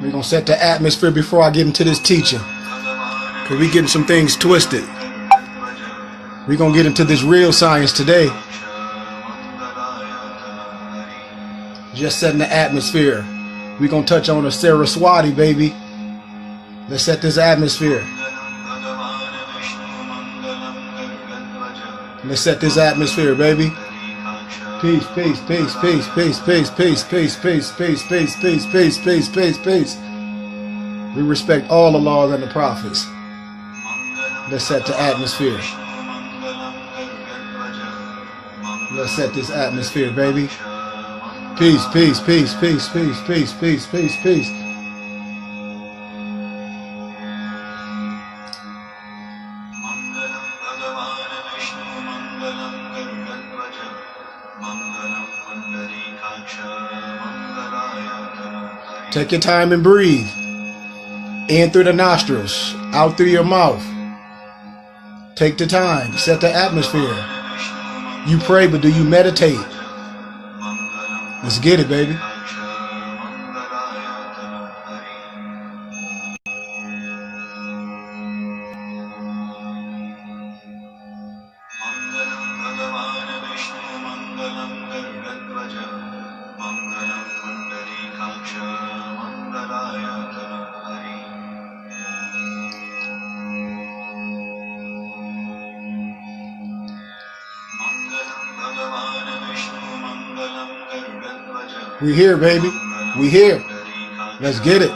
We're going to set the atmosphere before I get into this teaching, because we're getting some things twisted. We're going to get into this real science today. Just setting the atmosphere. We're going to touch on a Saraswati, baby. Let's set this atmosphere. Let's set this atmosphere, baby. Peace, peace, peace, peace, peace, peace, peace, peace, peace, peace, peace, peace, peace, peace, peace, peace. We respect all the laws and the prophets. Let's set the atmosphere. Let's set this atmosphere, baby. Peace, peace, peace, peace, peace, peace, peace, peace, peace. Take your time and breathe. In through the nostrils, out through your mouth. Take the time, set the atmosphere. You pray, but do you meditate? Let's get it, baby. We here, baby. We here. Let's get it.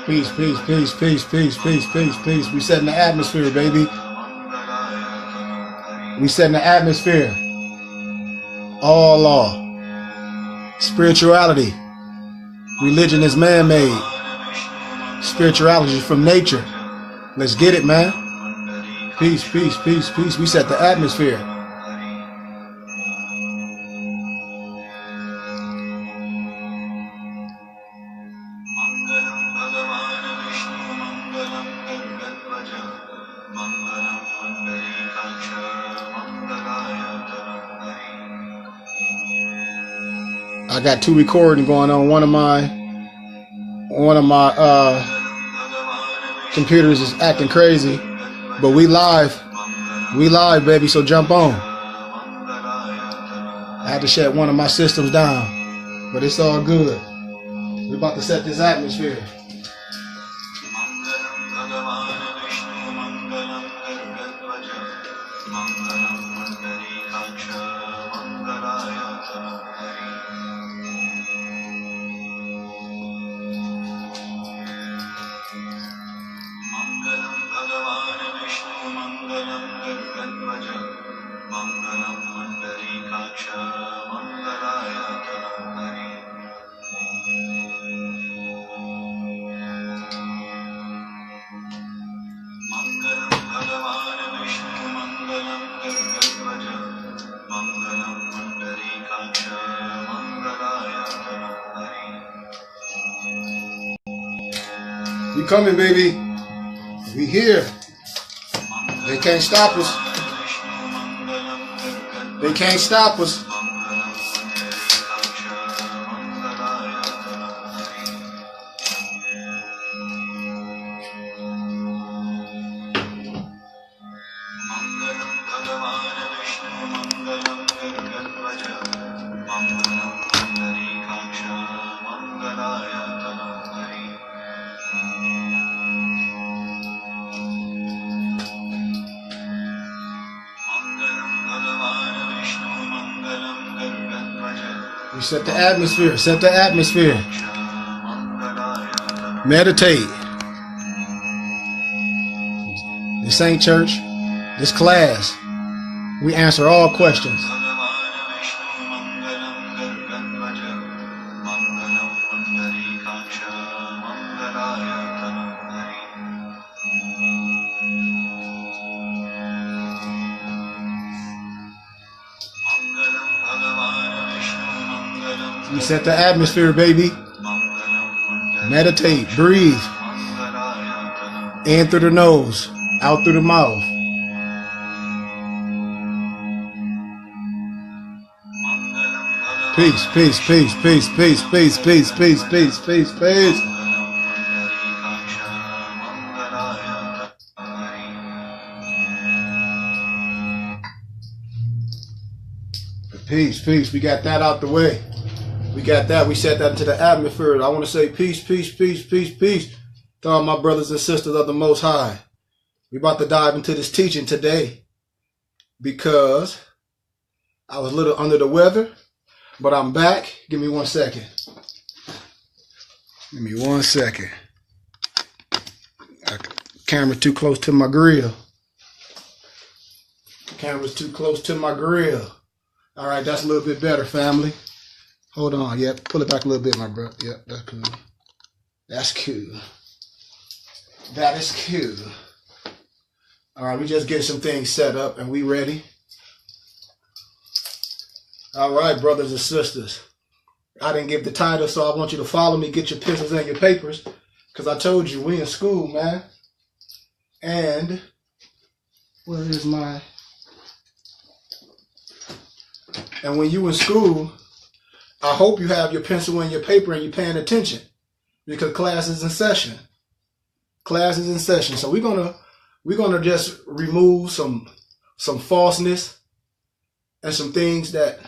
Peace, peace, peace, peace, peace, peace, peace, peace. We setting the atmosphere, baby. We setting the atmosphere. All law. Spirituality. Religion is man-made. Spirituality is from nature. Let's get it, man. Peace, peace, peace, peace. We set the atmosphere. I got two recordings going on. One of my computers is acting crazy, but we live, baby. So jump on. I had to shut one of my systems down, but it's all good. We're about to set this atmosphere. We coming, baby. We here. They can't stop us. They can't stop us. We set the atmosphere. Set the atmosphere. Meditate. This ain't church. This class. We answer all questions. We set the atmosphere, baby. Meditate, breathe. In through the nose, Out through the mouth. Peace, peace, peace, peace, peace, peace, peace, peace, peace, peace, peace. Peace, peace. We got that out the way. We got that. We set that into the atmosphere. I want to say peace, peace, peace, peace, peace to all my brothers and sisters of the Most High. We're about to dive into this teaching today because I was a little under the weather, but I'm back. Give me 1 second. Give me 1 second. Camera's too close to my grill. Camera's too close to my grill. All right, that's a little bit better, family. Hold on. Yep, pull it back a little bit, my bro. Yep, that's cool. That's cool. That is cool. All right, we just getting some things set up and we ready. All right, brothers and sisters. I didn't give the title, so I want you to follow me. Get your pencils and your papers, because I told you we in school, man. And where is my... And when you in school, I hope you have your pencil and your paper and you're paying attention, because class is in session. Class is in session. So we're gonna just remove some falseness and some things that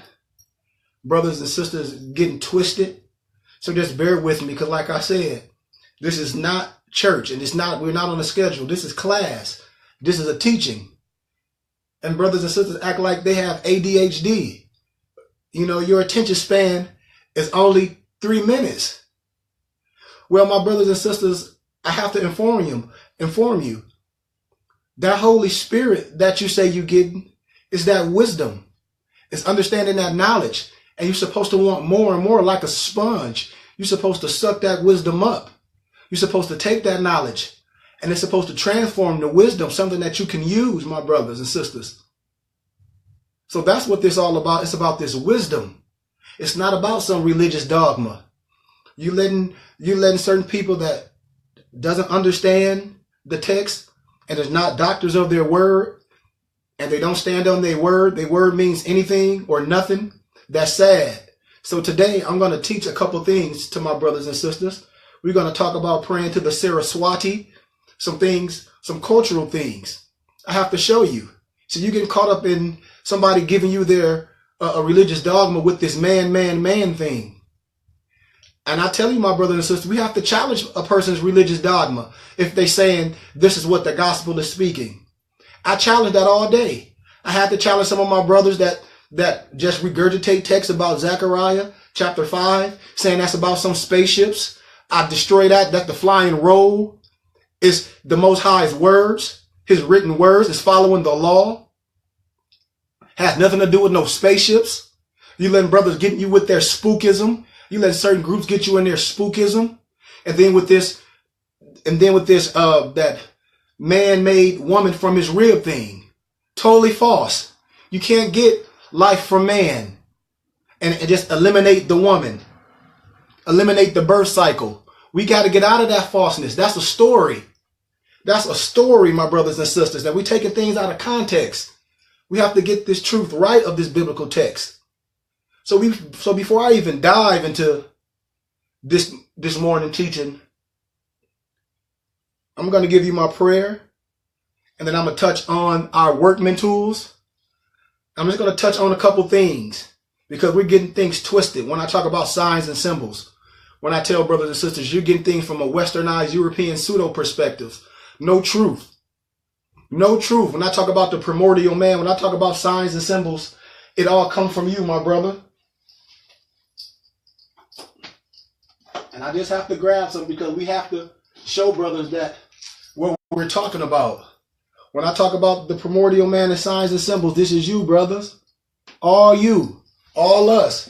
brothers and sisters getting twisted. So just bear with me, because like I said, this is not church, and we're not on a schedule. This is class. This is a teaching. And brothers and sisters act like they have ADHD. You know, your attention span is only 3 minutes. Well, my brothers and sisters, I have to inform you. That Holy Spirit that you say you get is that wisdom. It's understanding that knowledge. And you're supposed to want more and more, like a sponge. You're supposed to suck that wisdom up. You're supposed to take that knowledge, and it's supposed to transform the wisdom, something that you can use, my brothers and sisters. So that's what this is all about. It's about this wisdom. It's not about some religious dogma. You letting certain people that doesn't understand the text and is not doctors of their word, and they don't stand on their word means anything or nothing. That's sad. So today I'm going to teach a couple things to my brothers and sisters. We're going to talk about praying to the Saraswati, some things, some cultural things. I have to show you. So you get caught up in somebody giving you their a religious dogma with this man thing. And I tell you, my brother and sister, we have to challenge a person's religious dogma if they're saying this is what the gospel is speaking. I challenge that all day. I had to challenge some of my brothers that just regurgitate texts about Zechariah chapter 5, saying that's about some spaceships. I destroy that. That the flying roll is the Most High's words. His written words is following the law. Has nothing to do with no spaceships. You letting brothers get you with their spookism. You let certain groups get you in their spookism. And then with this that man-made woman from his rib thing. Totally false. You can't get life from man and just eliminate the woman. Eliminate the birth cycle. We got to get out of that falseness. That's a story. That's a story, my brothers and sisters, that we're taking things out of context. We have to get this truth right of this biblical text. So before I even dive into this morning teaching, I'm going to give you my prayer, and then I'm going to touch on our workman tools. I'm just going to touch on a couple things, because we're getting things twisted when I talk about signs and symbols. When I tell brothers and sisters, you're getting things from a westernized European pseudo perspective. No truth. No truth. When I talk about the primordial man, when I talk about signs and symbols, it all comes from you, my brother. And I just have to grab some, because we have to show brothers that what we're talking about. When I talk about the primordial man and signs and symbols, this is you, brothers. All you. All us.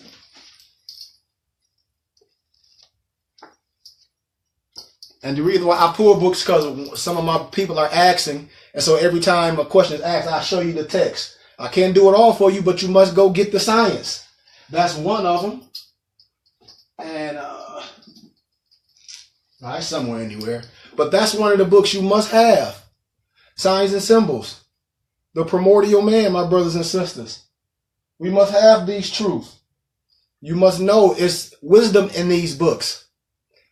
And the reason why I pull books, because some of my people are asking. And so every time a question is asked, I show you the text. I can't do it all for you, but you must go get the science. That's one of them. And it's somewhere anywhere. But that's one of the books you must have. signs and symbols, the primordial man, my brothers and sisters. We must have these truths. You must know it's wisdom in these books.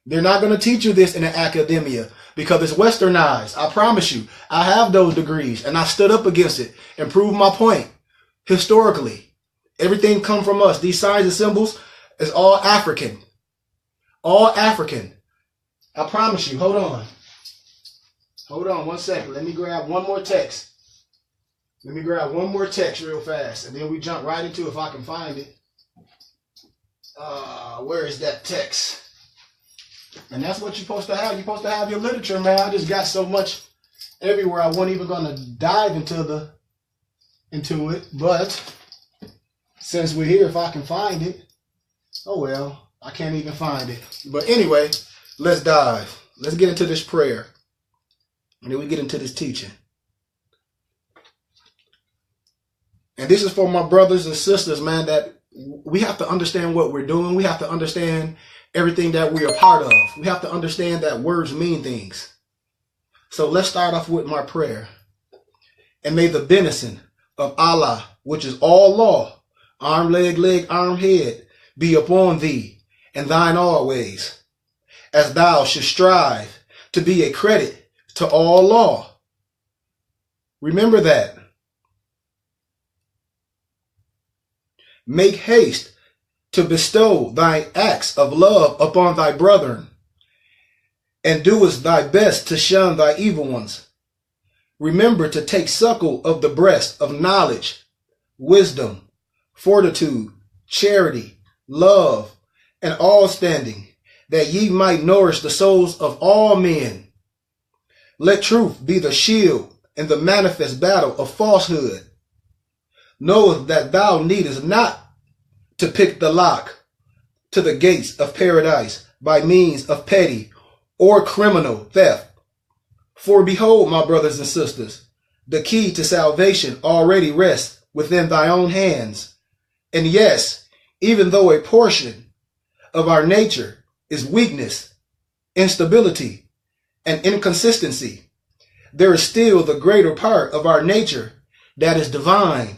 They're not going to teach you this in an academia because it's westernized. I promise you, I have those degrees and I stood up against it and proved my point. Historically, everything come from us. These signs and symbols is all African. All African. I promise you. Hold on. Hold on 1 second. Let me grab one more text. Let me grab one more text real fast. And then we jump right into it if I can find it. Where is that text? And that's what you're supposed to have. You're supposed to have your literature, man. I just got so much everywhere. I wasn't even going to dive into it. But since we're here, if I can find it. Oh, well, I can't even find it. But anyway, let's dive. Let's get into this prayer. And then we get into this teaching. And this is for my brothers and sisters, man, that we have to understand what we're doing. We have to understand everything that we are part of. We have to understand that words mean things. So let's start off with my prayer. And may the benison of Allah, which is all law, arm, leg, arm, head, be upon thee and thine always, as thou shouldst strive to be a credit to all law. Remember that. Make haste to bestow thy acts of love upon thy brethren, and doest thy best to shun thy evil ones. Remember to take suckle of the breast of knowledge, wisdom, fortitude, charity, love, and all standing, that ye might nourish the souls of all men. Let truth be the shield in the manifest battle of falsehood. Knoweth that thou needest not to pick the lock to the gates of paradise by means of petty or criminal theft. For behold, my brothers and sisters, the key to salvation already rests within thy own hands. And yes, even though a portion of our nature is weakness, instability, and inconsistency, there is still the greater part of our nature that is divine.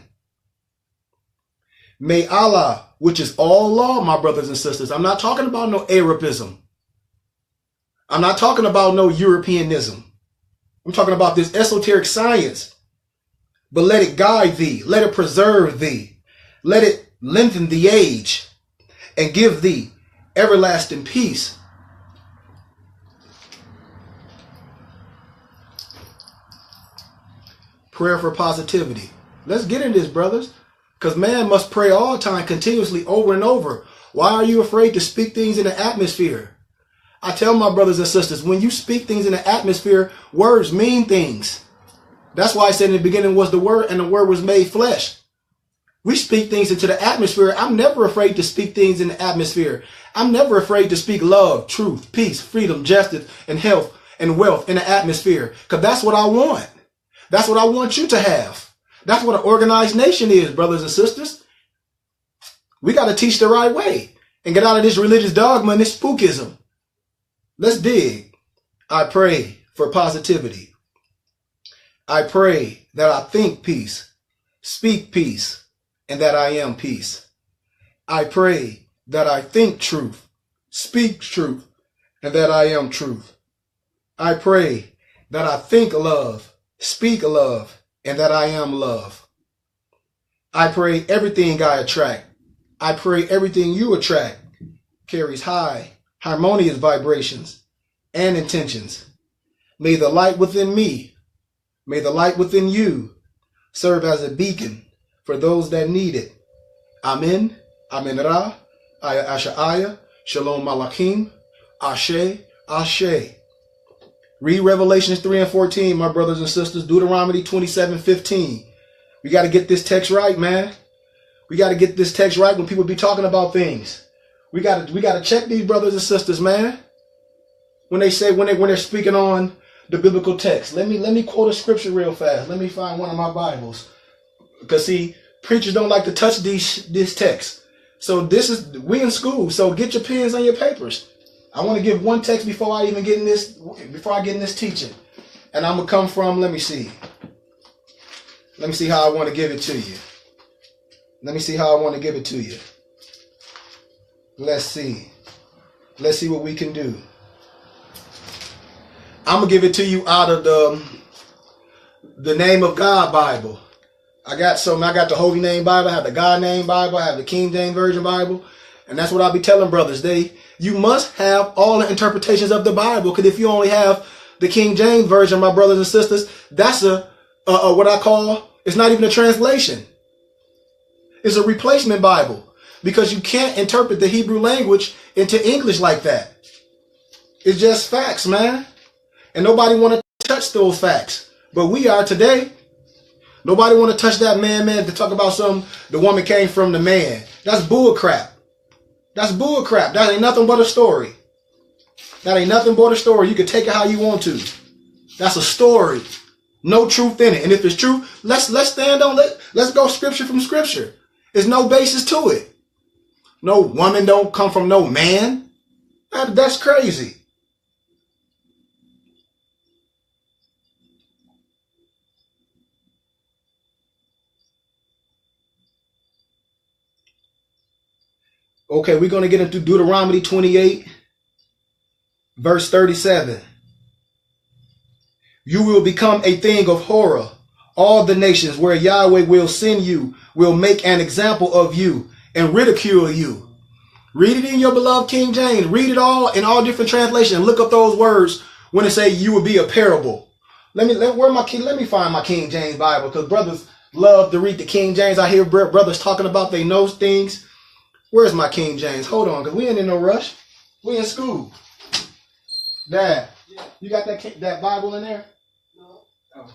May Allah, which is all law, my brothers and sisters, I'm not talking about no Arabism. I'm not talking about no Europeanism. I'm talking about this esoteric science. But let it guide thee. Let it preserve thee. Let it lengthen the age and give thee everlasting peace. Prayer for positivity. Let's get in this, brothers. Because man must pray all time, continuously, over and over. Why are you afraid to speak things in the atmosphere? I tell my brothers and sisters, when you speak things in the atmosphere, words mean things. That's why I said in the beginning was the Word, and the Word was made flesh. We speak things into the atmosphere. I'm never afraid to speak things in the atmosphere. I'm never afraid to speak love, truth, peace, freedom, justice, and health and wealth in the atmosphere. Because that's what I want. That's what I want you to have. That's what an organized nation is, brothers and sisters. We got to teach the right way and get out of this religious dogma and this spookism. Let's dig. I pray for positivity. I pray that I think peace, speak peace, and that I am peace. I pray that I think truth, speak truth, and that I am truth. I pray that I think love, speak love, and that I am love. I pray everything I attract. I pray everything you attract carries high, harmonious vibrations and intentions. May the light within me, may the light within you serve as a beacon for those that need it. Amen. Amen Ra. Aya Asha Aya. Shalom Malakim. Ashe. Ashe. Read Revelations 3 and 14, my brothers and sisters. Deuteronomy 27:15. We got to get this text right, man. We got to get this text right when people be talking about things. We got to check these brothers and sisters, man. When they say when they're speaking on the biblical text. Let me quote a scripture real fast. Let me find one of my Bibles. Because see, preachers don't like to touch this text. So we in school. So get your pens and your papers. I want to give one text before I get in this teaching. And I'm going to come from, let me see. Let me see how I want to give it to you. Let me see how I want to give it to you. Let's see. Let's see what we can do. I'm going to give it to you out of the Name of God Bible. I got the Holy Name Bible, I have the God Name Bible, I have the King James Version Bible. And that's what I'll be telling brothers. You must have all the interpretations of the Bible, because if you only have the King James Version, my brothers and sisters, that's what I call, it's not even a translation. It's a replacement Bible, because you can't interpret the Hebrew language into English like that. It's just facts, man. And nobody want to touch those facts. But we are today. Nobody want to touch that man to talk about the woman came from the man. That's bull crap. That's bull crap. That ain't nothing but a story. That ain't nothing but a story. You can take it how you want to. That's a story. No truth in it. And if it's true, let's stand on it. Let's go scripture from scripture. There's no basis to it. No woman don't come from no man. That's crazy. Okay, we're going to get into Deuteronomy 28, verse 37. You will become a thing of horror. All the nations where Yahweh will send you will make an example of you and ridicule you. Read it in your beloved King James. Read it all in all different translations. Look up those words when it say you will be a parable. Let me find my King James Bible, because brothers love to read the King James. I hear brothers talking about they know things. Where's my King James? Hold on, because we ain't in no rush. We in school. Dad, you got that Bible in there? No. Oh.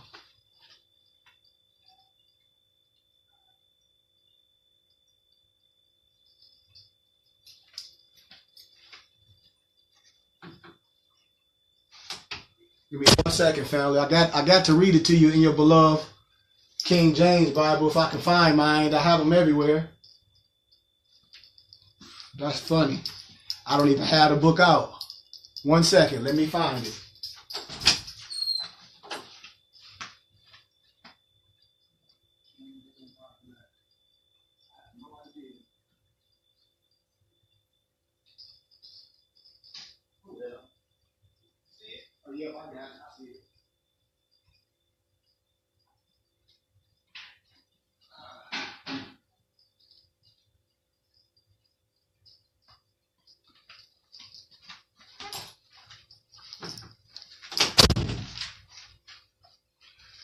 Give me 1 second, family. I got to read it to you in your beloved King James Bible if I can find mine. I have them everywhere. That's funny. I don't even have the book out. 1 second. Let me find it. Oh, yeah, I got it. I see it.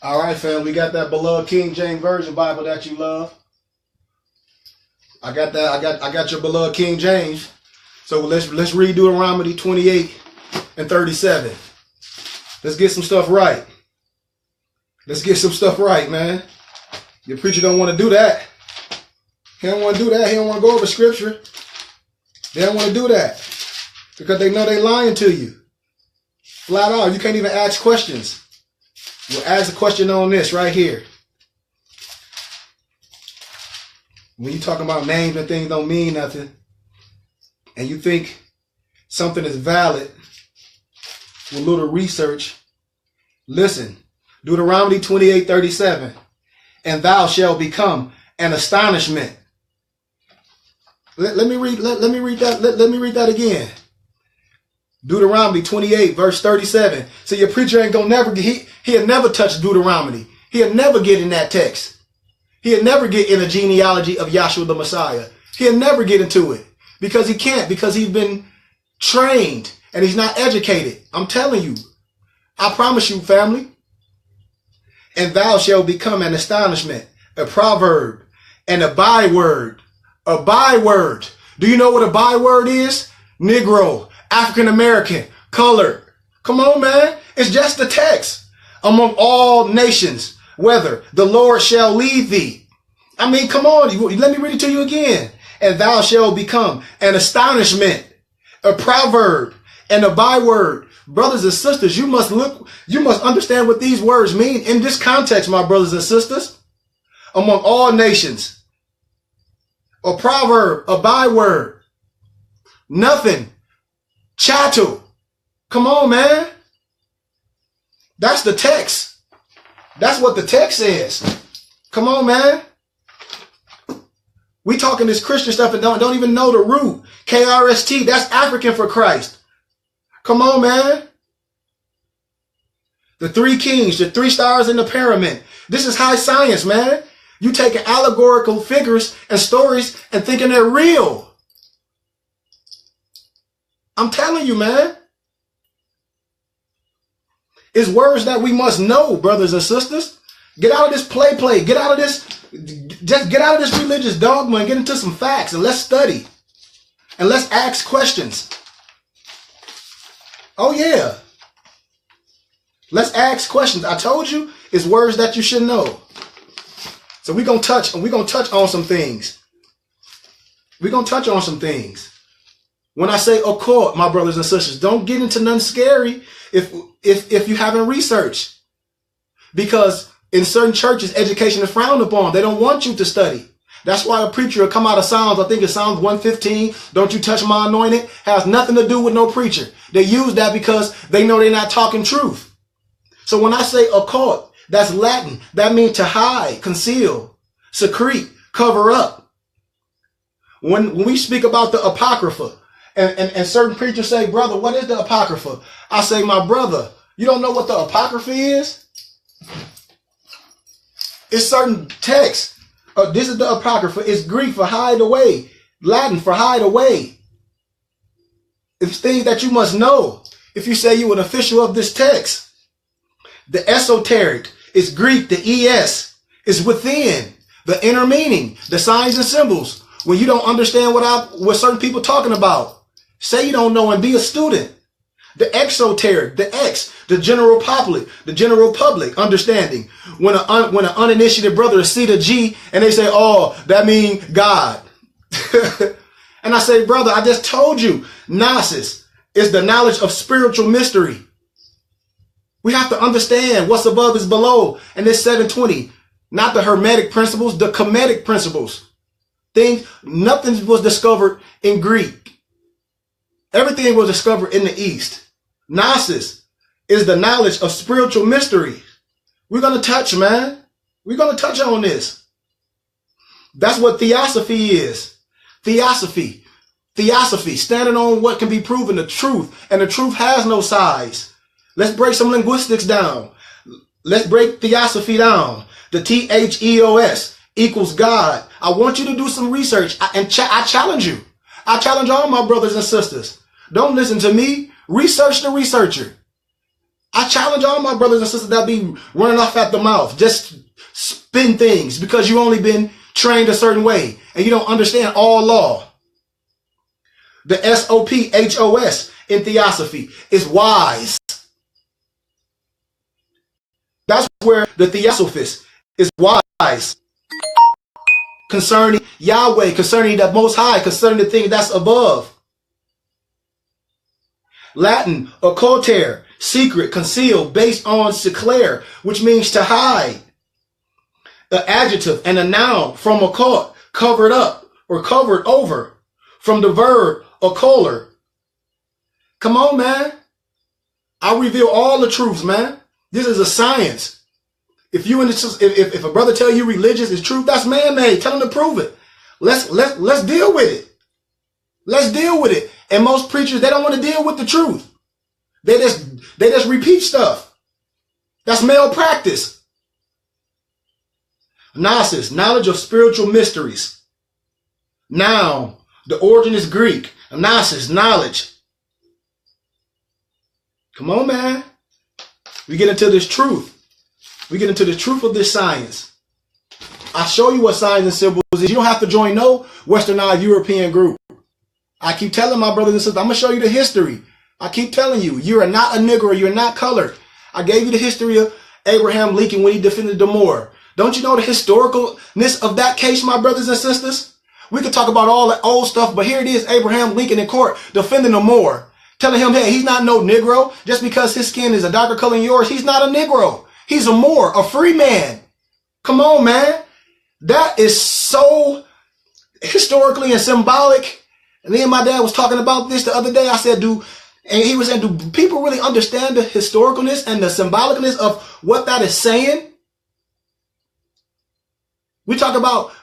All right, fam, we got that beloved King James Version Bible that you love. I got that. I got your beloved King James. So let's read Deuteronomy 28 and 37. Let's get some stuff right. Let's get some stuff right, man. Your preacher don't want to do that. He don't want to do that. He don't want to go over scripture. They don't want to do that because they know they lying to you. Flat out. You can't even ask questions. We'll ask a question on this right here. When you talking about names and things don't mean nothing, and you think something is valid with a little research, listen. Deuteronomy 28:37. And thou shalt become an astonishment. Let me read that again. Deuteronomy 28, verse 37. So your preacher ain't gonna never get, he'll never touch Deuteronomy. He'll never get in that text. He'll never get in a genealogy of Yahshua the Messiah. He'll never get into it because he can't, because he's been trained and he's not educated. I'm telling you. I promise you, family. And thou shalt become an astonishment, a proverb, and a byword. A byword. Do you know what a byword is? Negro, African American, colored. Come on, man. It's just the text. Among all nations, whether the Lord shall lead thee. I mean, come on. Let me read it to you again. And thou shalt become an astonishment, a proverb, and a byword. Brothers and sisters, you must understand what these words mean in this context, my brothers and sisters. Among all nations. A proverb, a byword. Nothing. Chattel. Come on, man. That's the text. That's what the text says. Come on, man. We talking this Christian stuff and don't even know the root. KRST, that's African for Christ. Come on, man. The three kings, the 3 stars in the pyramid. This is high science, man. You taking allegorical figures and stories and thinking they're real. I'm telling you, man. It's words that we must know, brothers and sisters. Get out of this play. Get out of this. Just get out of this religious dogma and get into some facts, and let's study. And let's ask questions. Oh, yeah. Let's ask questions. I told you, it's words that you should know. So we're going to touch on some things. We're going to touch on some things. When I say occult, my brothers and sisters, don't get into nothing scary if you haven't researched. Because in certain churches, education is frowned upon. They don't want you to study. That's why a preacher will come out of Psalms. I think it's Psalms 115. Don't you touch my anointed. Has nothing to do with no preacher. They use that because they know they're not talking truth. So when I say occult, that's Latin. That means to hide, conceal, secrete, cover up. When we speak about the Apocrypha, and certain preachers say, brother, what is the Apocrypha? I say, my brother, you don't know what the Apocrypha is? It's certain texts. This is the Apocrypha. It's Greek for hide away. Latin for hide away. It's things that you must know if you say you're an official of this text. The esoteric is Greek. The es is within. The inner meaning, the signs and symbols. When you don't understand what certain people talking about, say you don't know and be a student. The exoteric, the X, the general public understanding. When an uninitiated brother see the G and they say, oh, that means God. And I say, brother, I just told you, Gnosis is the knowledge of spiritual mystery. We have to understand what's above is below. And this 720, not the Hermetic principles, the Kemetic principles. Nothing was discovered in Greek. Everything was discovered in the East. Gnosis is the knowledge of spiritual mystery. We're going to touch, man. We're going to touch on this. That's what theosophy is. Theosophy, standing on what can be proven, the truth. And the truth has no size. Let's break some linguistics down. Let's break theosophy down. The THEOS equals God. I want you to do some research. I challenge you. I challenge all my brothers and sisters. Don't listen to me. Research the researcher. I challenge all my brothers and sisters that be running off at the mouth. Just spin things because you only been trained a certain way and you don't understand all law. The SOPHOS in theosophy is wise. That's where the theosophist is wise. Concerning Yahweh, concerning the Most High, concerning the thing that's above. Latin, occultare, secret, conceal, based on seclare, which means to hide. The adjective and a noun from occult, covered up or covered over. From the verb occular. Come on, man. I reveal all the truths, man. This is a science. If a brother tell you religious is truth, that's man-made. Tell him to prove it. Let's deal with it. Let's deal with it. And most preachers, they don't want to deal with the truth. They just repeat stuff. That's malpractice. Gnosis, knowledge of spiritual mysteries. Noun, the origin is Greek. Gnosis, knowledge. Come on, man. We get into this truth. We get into the truth of this science. I show you what signs and symbols is. You don't have to join no westernized European group. I keep telling my brothers and sisters, I'm going to show you the history. I keep telling you, you are not a Negro. You're not colored. I gave you the history of Abraham Lincoln when he defended the Moor. Don't you know the historicalness of that case, my brothers and sisters? We could talk about all the old stuff, but here it is, Abraham Lincoln in court defending the Moor. Telling him, hey, he's not no Negro. Just because his skin is a darker color than yours, he's not a Negro. He's a Moor, a free man. Come on, man. That is so historically and symbolic. And then my dad was talking about this the other day. I said, And he was saying, do people really understand the historicalness and the symbolicalness of what that is saying? We talk about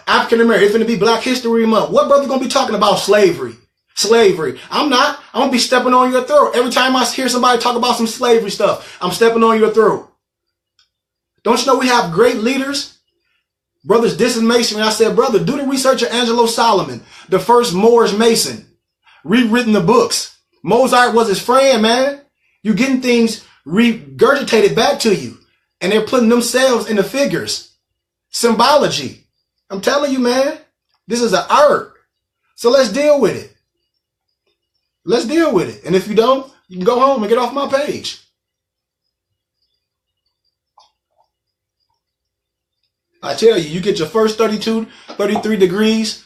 African American. It's going to be Black History Month. What brother going to be talking about slavery? Slavery. I'm not. I'm going to be stepping on your throat. Every time I hear somebody talk about some slavery stuff, I'm stepping on your throat. Don't you know we have great leaders? Brothers, this is Masonry. I said, brother, do the research of Angelo Solomon, the first Moorish Mason. Rewritten the books. Mozart was his friend, man. You're getting things regurgitated back to you. And they're putting themselves in the figures. Symbology. I'm telling you, man, this is an art. So let's deal with it. Let's deal with it. And if you don't, you can go home and get off my page. I tell you, you get your first 32, 33 degrees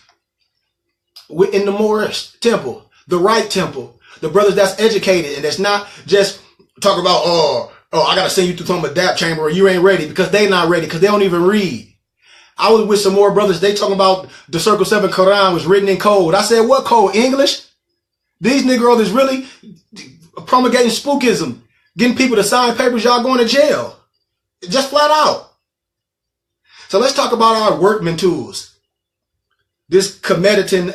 in the Moorish temple, the right temple, the brothers that's educated and that's not just talk about, oh, I got to send you to some adapt chamber or you ain't ready, because they not ready because they don't even read. I was with some more brothers. They talking about the Circle 7 Quran was written in code. I said, what code? English? These Negroes is really promulgating spookism, getting people to sign papers. Y'all going to jail. Just flat out. So let's talk about our workman tools. This Comeditan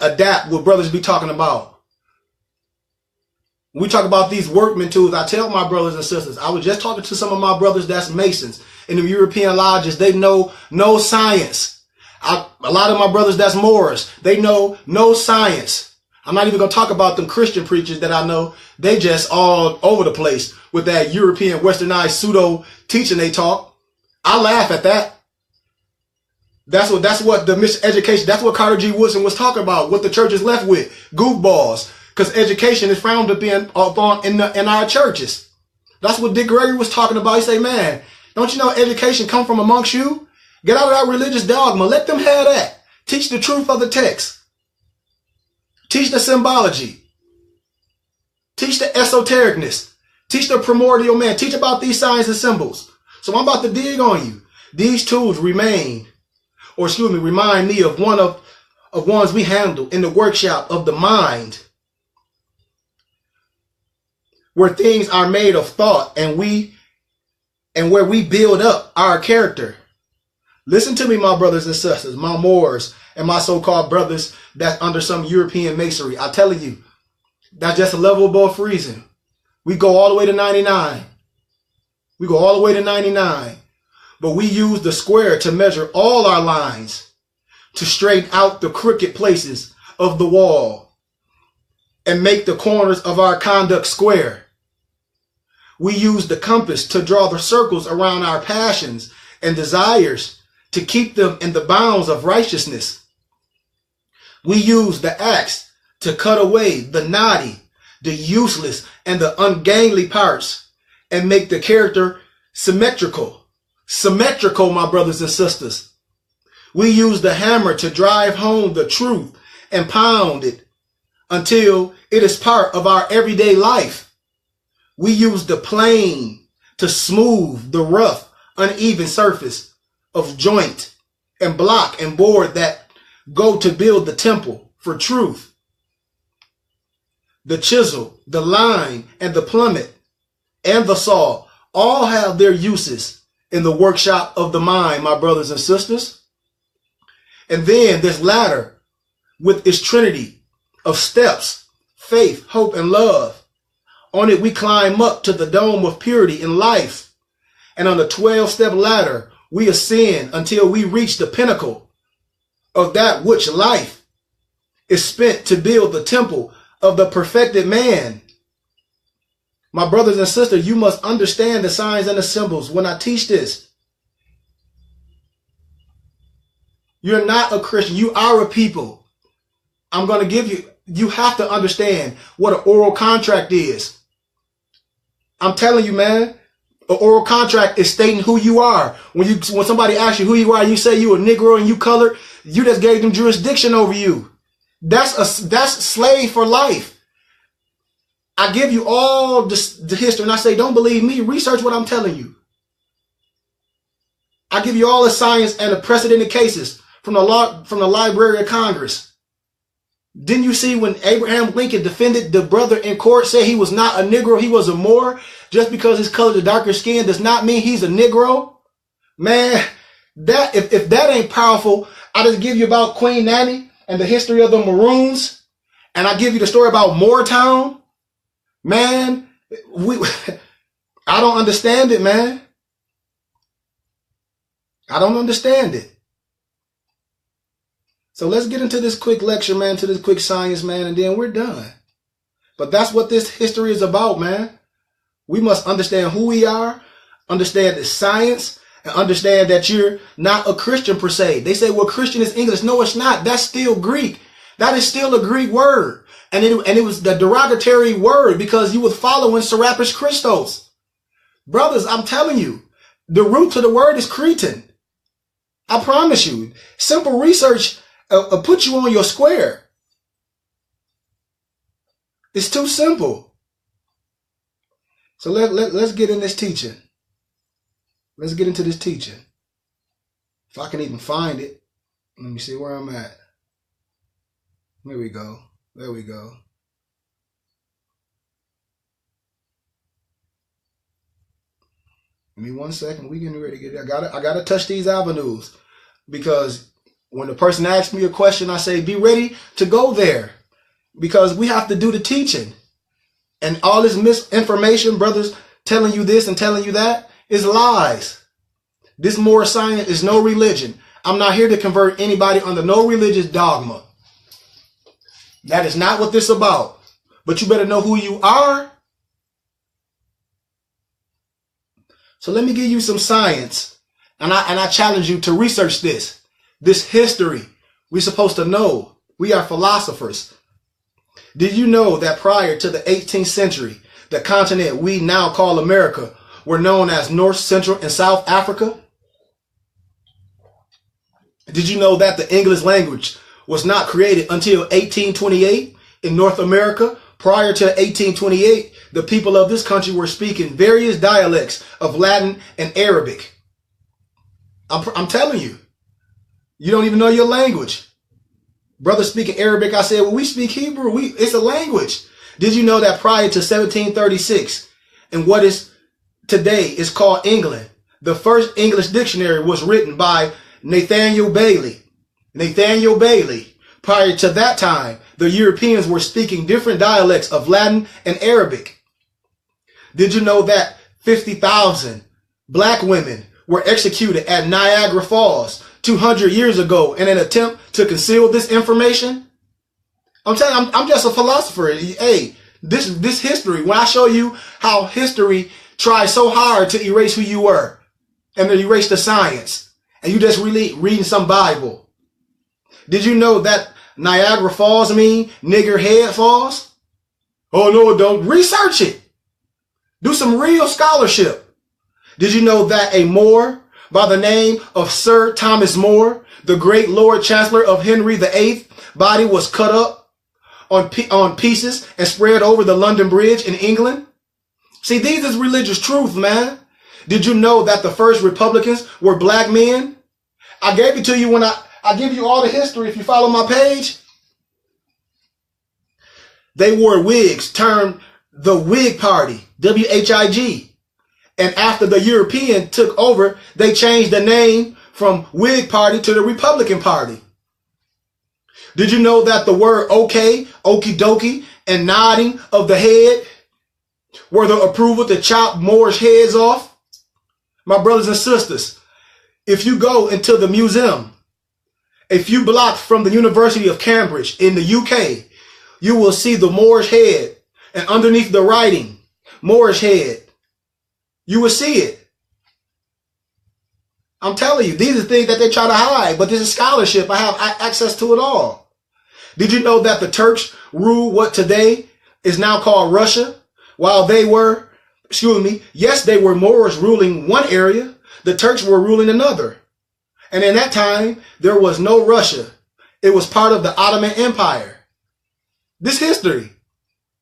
adapt what brothers be talking about. When we talk about these workman tools, I tell my brothers and sisters, I was just talking to some of my brothers that's Masons in the European lodges. They know no science. A lot of my brothers that's Moors, they know no science. I'm not even going to talk about them Christian preachers that I know. They just all over the place with that European westernized pseudo teaching they talk. I laugh at that. That's what the miseducation, that's what Carter G. Woodson was talking about, what the church is left with, goofballs. Because education is frowned upon in our churches. That's what Dick Gregory was talking about. He say, man, don't you know education come from amongst you? Get out of that religious dogma. Let them have that. Teach the truth of the text. Teach the symbology. Teach the esotericness. Teach the primordial man. Teach about these signs and symbols. So I'm about to dig on you. These tools remind me of ones we handle in the workshop of the mind, where things are made of thought and where we build up our character. Listen to me, my brothers and sisters, my Moors and my so-called brothers that's under some European masonry. I'm telling you, that's just a level above reason. We go all the way to 99. We go all the way to 99. But we use the square to measure all our lines, to straighten out the crooked places of the wall and make the corners of our conduct square. We use the compass to draw the circles around our passions and desires to keep them in the bounds of righteousness. We use the axe to cut away the knotty, the useless, and the ungainly parts and make the character symmetrical. Symmetrical, my brothers and sisters. We use the hammer to drive home the truth and pound it until it is part of our everyday life. We use the plane to smooth the rough, uneven surface of joint and block and board that go to build the temple for truth. The chisel, the line, and the plummet, and the saw all have their uses in the workshop of the mind, my brothers and sisters. And then this ladder with its trinity of steps, faith, hope, and love. On it, we climb up to the dome of purity in life. And on the 12-step ladder, we ascend until we reach the pinnacle of that which life is spent to build the temple of the perfected man. My brothers and sisters, you must understand the signs and the symbols when I teach this. You're not a Christian. You are a people. I'm going to give you have to understand what an oral contract is. I'm telling you, man, an oral contract is stating who you are. When somebody asks you who you are, you say you a Negro and you colored, you just gave them jurisdiction over you. That's slave for life. I give you all the history and I say, don't believe me, research what I'm telling you. I give you all the science and the precedented cases from the Library of Congress. Didn't you see when Abraham Lincoln defended the brother in court, said he was not a Negro, he was a Moor? Just because his color is darker skin does not mean he's a Negro. Man, that if that ain't powerful, I just give you about Queen Nanny and the history of the Maroons, and I give you the story about Moortown. Man, I don't understand it, man. I don't understand it. So let's get into this quick lecture, man, to this quick science, man, and then we're done. But that's what this history is about, man. We must understand who we are, understand the science, and understand that you're not a Christian per se. They say, well, Christian is English. No, it's not. That's still Greek. That is still a Greek word. And it was the derogatory word because you were following Serapis Christos. Brothers, I'm telling you, the root to the word is Cretan. I promise you. Simple research put you on your square. It's too simple. So let's get in this teaching. Let's get into this teaching. If I can even find it. Let me see where I'm at. There we go. There we go. Give me 1 second. We getting ready to get it. I gotta touch these avenues. Because when the person asks me a question, I say, be ready to go there. Because we have to do the teaching. And all this misinformation, brothers telling you this and telling you that, is lies. This Moor science is no religion. I'm not here to convert anybody under no religious dogma. That is not what this is about. But you better know who you are. So let me give you some science. And I challenge you to research this. This history. We're supposed to know. We are philosophers. Did you know that prior to the 18th century, the continent we now call America were known as North, Central, and South Africa? Did you know that the English language was not created until 1828 in North America? Prior to 1828, the people of this country were speaking various dialects of Latin and Arabic. I'm telling you, you don't even know your language. Brother speaking Arabic, I said, well, we speak Hebrew. It's a language. Did you know that prior to 1736, and what is today is called England, the first English dictionary was written by Nathaniel Bailey. Nathaniel Bailey. Prior to that time, the Europeans were speaking different dialects of Latin and Arabic. Did you know that 50,000 black women were executed at Niagara Falls 200 years ago in an attempt to conceal this information? I'm telling you, I'm just a philosopher. Hey, this history, when I show you how history tries so hard to erase who you were and to erase the science, and you just really reading some Bible. Did you know that Niagara Falls mean nigger head falls? Oh, no, don't. Research it. Do some real scholarship. Did you know that a Moor by the name of Sir Thomas More, the great Lord Chancellor of Henry VIII, body was cut up on pieces and spread over the London Bridge in England? See, these is religious truth, man. Did you know that the first Republicans were black men? I gave it to you when I give you all the history if you follow my page. They wore wigs, termed the Whig Party, W-H-I-G. And after the European took over, they changed the name from Whig Party to the Republican Party. Did you know that the word okay, okie dokie, and nodding of the head were the approval to chop Moorish heads off? My brothers and sisters, if you go into the museum, a few blocks from the University of Cambridge in the UK, you will see the Moorish head, and underneath the writing, Moorish head. You will see it. I'm telling you, these are things that they try to hide, but this is scholarship. I have access to it all. Did you know that the Turks rule what today is now called Russia? While they were, yes, they were Moors ruling one area, the Turks were ruling another. And in that time, there was no Russia. It was part of the Ottoman Empire. This history.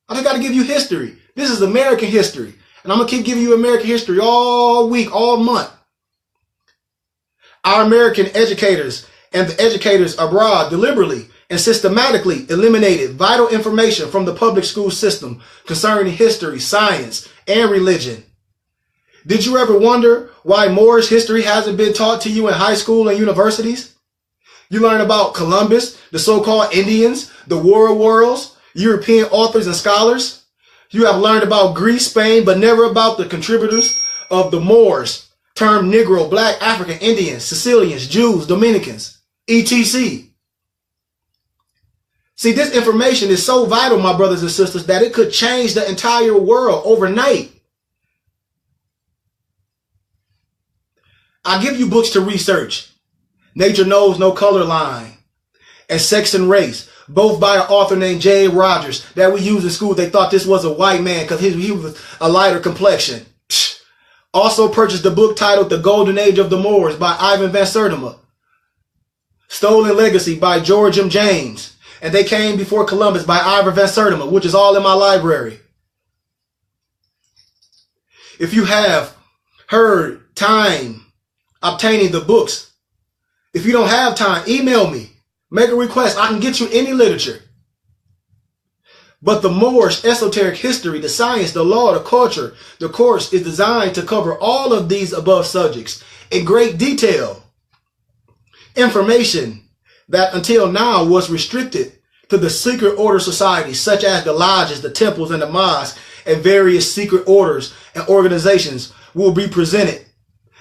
I just got to give you history. This is American history. And I'm going to keep giving you American history all week, all month. Our American educators and the educators abroad deliberately and systematically eliminated vital information from the public school system concerning history, science, and religion. Did you ever wonder why Moorish history hasn't been taught to you in high school and universities? You learn about Columbus, the so-called Indians, the War of Worlds, European authors and scholars. You have learned about Greece, Spain, but never about the contributors of the Moors, termed Negro, Black, African, Indians, Sicilians, Jews, Dominicans, etc. See, this information is so vital, my brothers and sisters, that it could change the entire world overnight. I give you books to research. Nature Knows No Color Line and Sex and Race, both by an author named J. Rogers that we used in school. They thought this was a white man because he was a lighter complexion. Also purchased the book titled The Golden Age of the Moors by Ivan Van Sertima. Stolen Legacy by George M. James. And They Came Before Columbus by Ivan Van Sertima, which is all in my library. If you have heard time obtaining the books, if you don't have time, email me. Make a request. I can get you any literature. But the Moorish esoteric history, the science, the law, the culture, the course is designed to cover all of these above subjects in great detail. Information that until now was restricted to the secret order societies such as the lodges, the temples, and the mosques, and various secret orders and organizations will be presented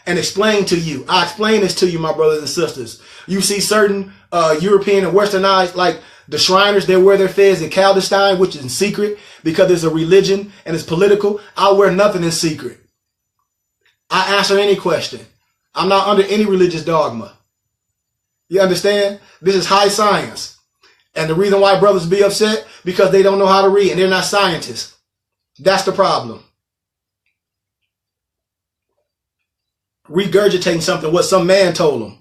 and explained to you. I explain this to you, my brothers and sisters. You see certain European and Westernized, like the Shriners, they wear their fez in Clandestine, which is in secret because it's a religion and it's political. I wear nothing in secret. I answer any question. I'm not under any religious dogma. You understand? This is high science. And the reason why brothers be upset, because they don't know how to read and they're not scientists. That's the problem. Regurgitating something, what some man told them.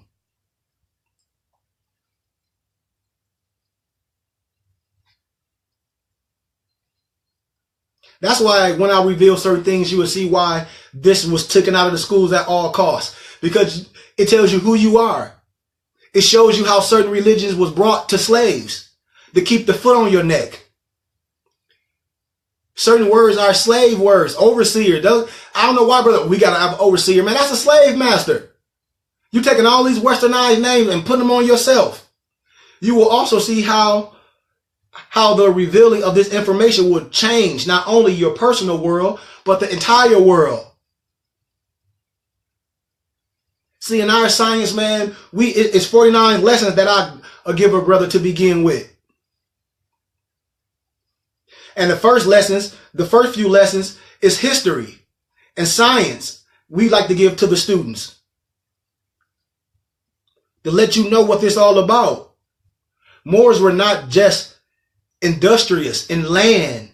That's why when I reveal certain things, you will see why this was taken out of the schools at all costs. Because it tells you who you are. It shows you how certain religions was brought to slaves to keep the foot on your neck. Certain words are slave words. Overseer. I don't know why, brother. We got to have an overseer. Man, that's a slave master. You're taking all these westernized names and putting them on yourself. You will also see how the revealing of this information would change not only your personal world, but the entire world. See, in our science, man, it's 49 lessons that I give a brother to begin with. And the first few lessons is history and science we like to give to the students. To let you know what this is all about. Moors were not just industrious in land.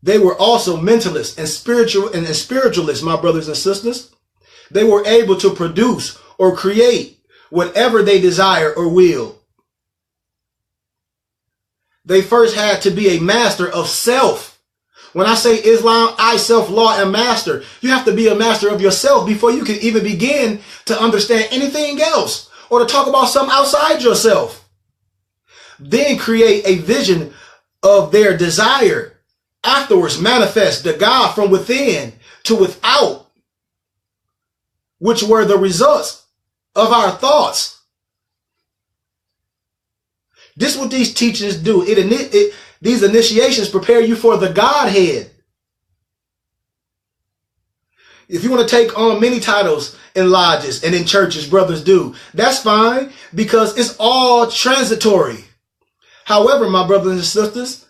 They were also mentalists and spiritualists, my brothers and sisters. They were able to produce or create whatever they desire or will. They first had to be a master of self. When I say Islam, I, self, law, and master, you have to be a master of yourself before you can even begin to understand anything else or to talk about something outside yourself. Then create a vision of their desire. Afterwards, manifest the God from within to without, which were the results of our thoughts. This is what these teachings do. These initiations prepare you for the Godhead. If you want to take on many titles in lodges and in churches, brothers do, that's fine because it's all transitory. However, my brothers and sisters,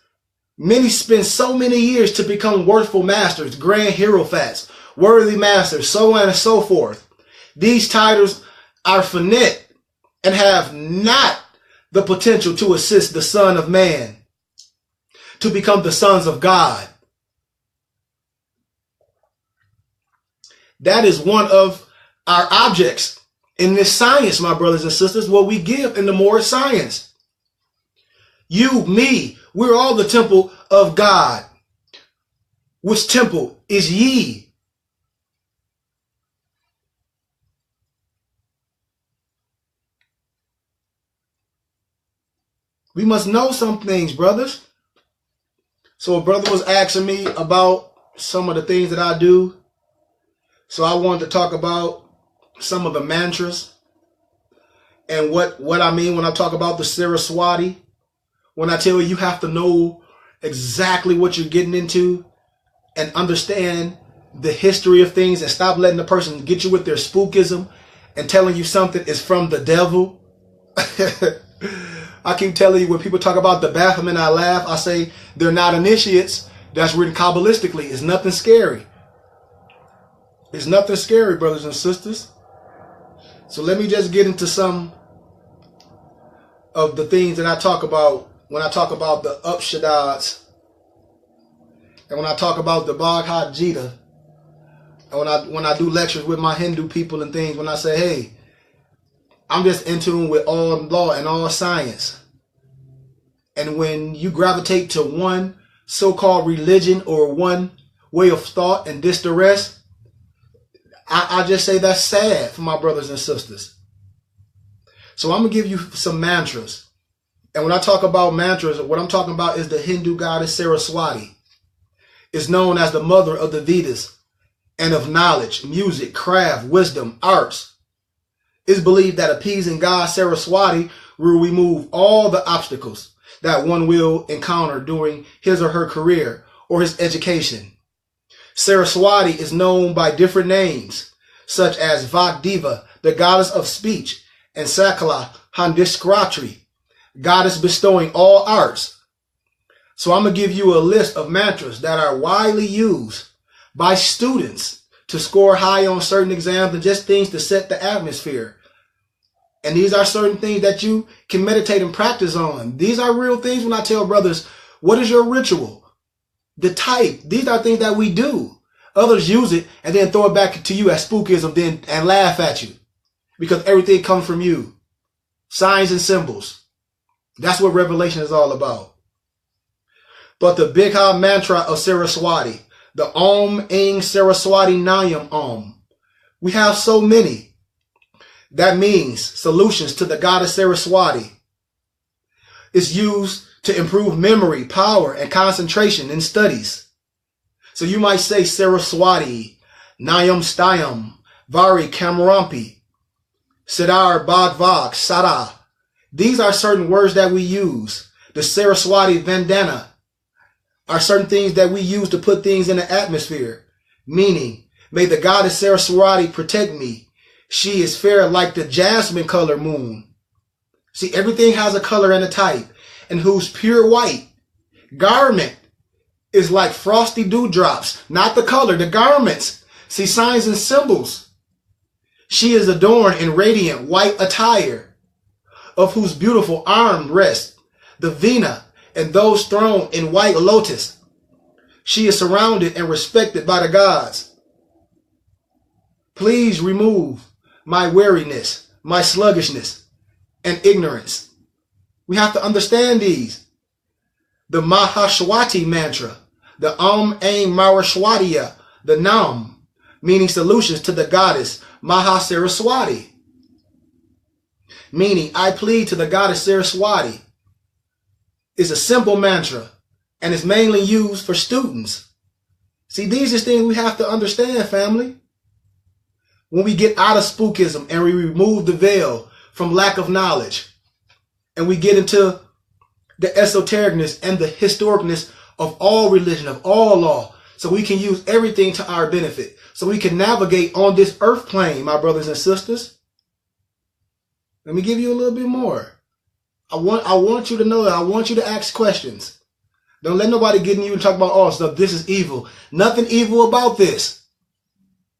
many spend so many years to become worthful masters, grand hierophants, worthy masters, so on and so forth. These titles are finite and have not the potential to assist the Son of Man to become the sons of God. That is one of our objects in this science, my brothers and sisters, what we give in the Moorish science. You, me, we're all the temple of God. Which temple is ye? We must know some things, brothers. So a brother was asking me about some of the things that I do. So I wanted to talk about some of the mantras and what I mean when I talk about the Saraswati. When I tell you have to know exactly what you're getting into and understand the history of things and stop letting the person get you with their spookism and telling you something is from the devil. I keep telling you, when people talk about the Baphomet, I laugh. I say they're not initiates. That's written Kabbalistically. It's nothing scary. It's nothing scary, brothers and sisters. So let me just get into some of the things that I talk about when I talk about the Upshaddats and when I talk about the Bhagavad Gita, and when I do lectures with my Hindu people and things, when I say, hey, I'm just in tune with all law and all science. And when you gravitate to one so-called religion or one way of thought and diss the rest, I just say that's sad for my brothers and sisters. So I'm going to give you some mantras. And when I talk about mantras, what I'm talking about is the Hindu goddess Saraswati. It's known as the mother of the Vedas and of knowledge, music, craft, wisdom, arts. It's believed that appeasing God Saraswati will remove all the obstacles that one will encounter during his or her career or his education. Saraswati is known by different names, such as Vakdiva, the goddess of speech, and Sakala Handishkratri, goddess bestowing all arts. So I'm going to give you a list of mantras that are widely used by students to score high on certain exams and just things to set the atmosphere. And these are certain things that you can meditate and practice on. These are real things. When I tell brothers, what is your ritual? The type. These are things that we do. Others use it and then throw it back to you as spookism and laugh at you because everything comes from you. Signs and symbols. That's what Revelation is all about. But the Bigha mantra of Saraswati, the Om Ing Saraswati Nayam Om. We have so many. That means solutions to the goddess Saraswati. It's used to improve memory, power, and concentration in studies. So you might say Saraswati, Nayam Stayam, Vari Kamarampi, Siddhar Bhagavak, Sada. These are certain words that we use. The Saraswati Vandana are certain things that we use to put things in the atmosphere. Meaning, may the goddess Saraswati protect me. She is fair like the jasmine color moon. See, everything has a color and a type, and whose pure white garment is like frosty dewdrops, not the color, the garments. See, signs and symbols. She is adorned in radiant white attire, of whose beautiful arm rest the Vina and those throned in white lotus. She is surrounded and respected by the gods. Please remove my weariness, my sluggishness, and ignorance. We have to understand these. The Mahashwati mantra, the Aim Marashwatiya, the Nam, meaning solutions to the goddess Mahasaraswati. Meaning, I plead to the goddess Saraswati. It's a simple mantra, and it's mainly used for students. See, these are things we have to understand, family. When we get out of spookism and we remove the veil from lack of knowledge, and we get into the esotericness and the historicness of all religion, of all law, so we can use everything to our benefit, so we can navigate on this earth plane, my brothers and sisters. Let me give you a little bit more. I want you to know that. I want you to ask questions. Don't let nobody get in you and talk about, oh, stuff, this is evil. Nothing evil about this.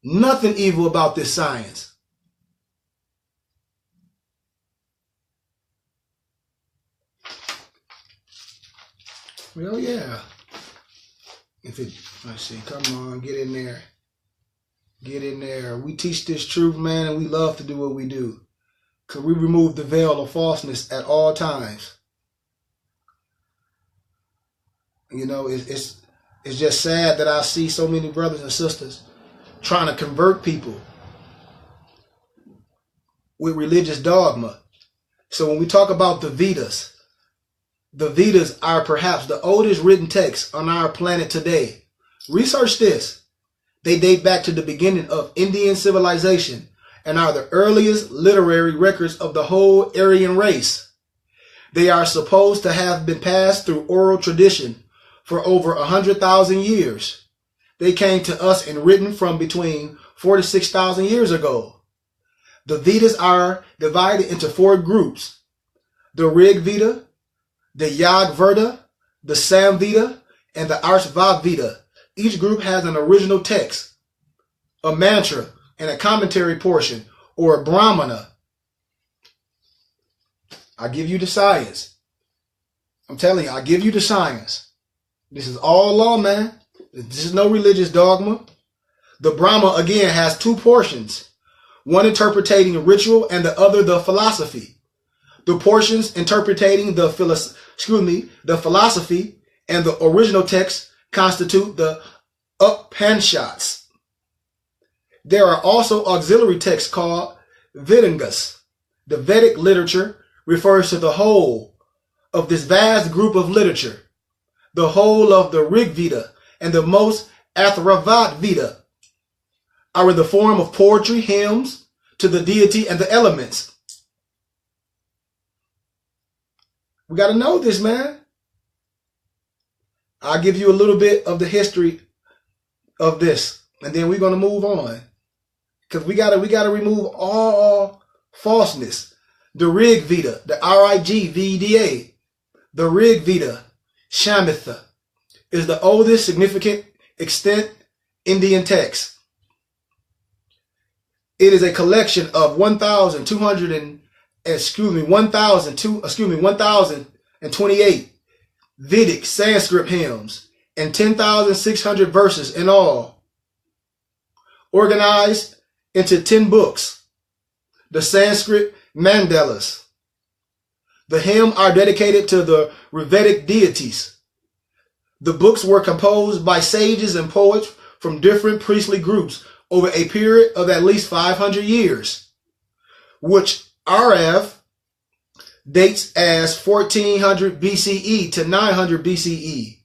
Nothing evil about this science. Well, yeah. Let's see, come on, get in there. Get in there. We teach this truth, man, and we love to do what we do. Because we remove the veil of falseness at all times. You know, it's just sad that I see so many brothers and sisters trying to convert people with religious dogma. So when we talk about the Vedas, The Vedas are perhaps the oldest written texts on our planet today. Research this. They date back to the beginning of Indian civilization and are the earliest literary records of the whole Aryan race. They are supposed to have been passed through oral tradition for over 100,000 years. They came to us in written from between 4,000 to 6,000 years ago. The Vedas are divided into 4 groups: the Rig Veda, the Yag Veda, the Sam Veda, and the Arshva Veda. Each group has an original text, a mantra, and a commentary portion, or a Brahmana. I give you the science. I'm telling you, I give you the science. This is all law, man. This is no religious dogma. The Brahma, again, has 2 portions, one interpreting ritual and the other the philosophy. The portions interpreting the philosophy and the original text constitute the Upanishads. There are also auxiliary texts called Vedangas. The Vedic literature refers to the whole of this vast group of literature. The whole of the Rig Veda and the most Atharva Veda are in the form of poetry, hymns to the deity and the elements. We got to know this, man. I'll give you a little bit of the history of this, and then we're going to move on, because we got to remove all falseness. The Rig Veda, the Rigveda, the Rig Veda, Shamitha, is the oldest significant extant Indian text. It is a collection of 1,028 Vedic Sanskrit hymns and 10,600 verses in all, organized into 10 books. The Sanskrit mandalas. The hymns are dedicated to the Vedic deities. The books were composed by sages and poets from different priestly groups over a period of at least 500 years, which Arav dates as 1400 BCE to 900 BCE,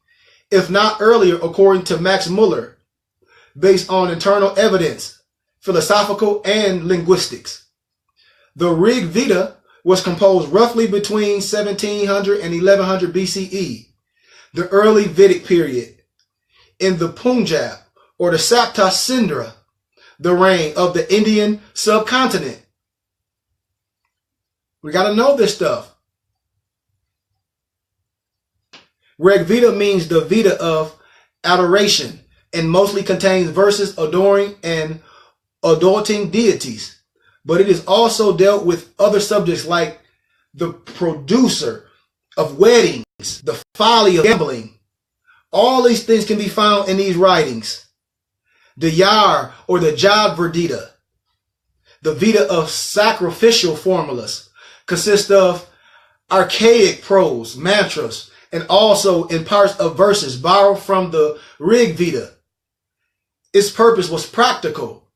if not earlier, according to Max Muller, based on internal evidence, philosophical and linguistics. The Rig Veda was composed roughly between 1700 and 1100 BCE, the early Vedic period, in the Punjab or the Sapta Sindra, the reign of the Indian subcontinent. We got to know this stuff. Rig Veda means the Veda of adoration and mostly contains verses adoring and adulting deities. But it is also dealt with other subjects like the producer of weddings, the folly of gambling. All these things can be found in these writings. The Yar or the Jad Veda, the Veda of sacrificial formulas, consists of archaic prose, mantras, and also in parts of verses borrowed from the Rig Veda. Its purpose was practical,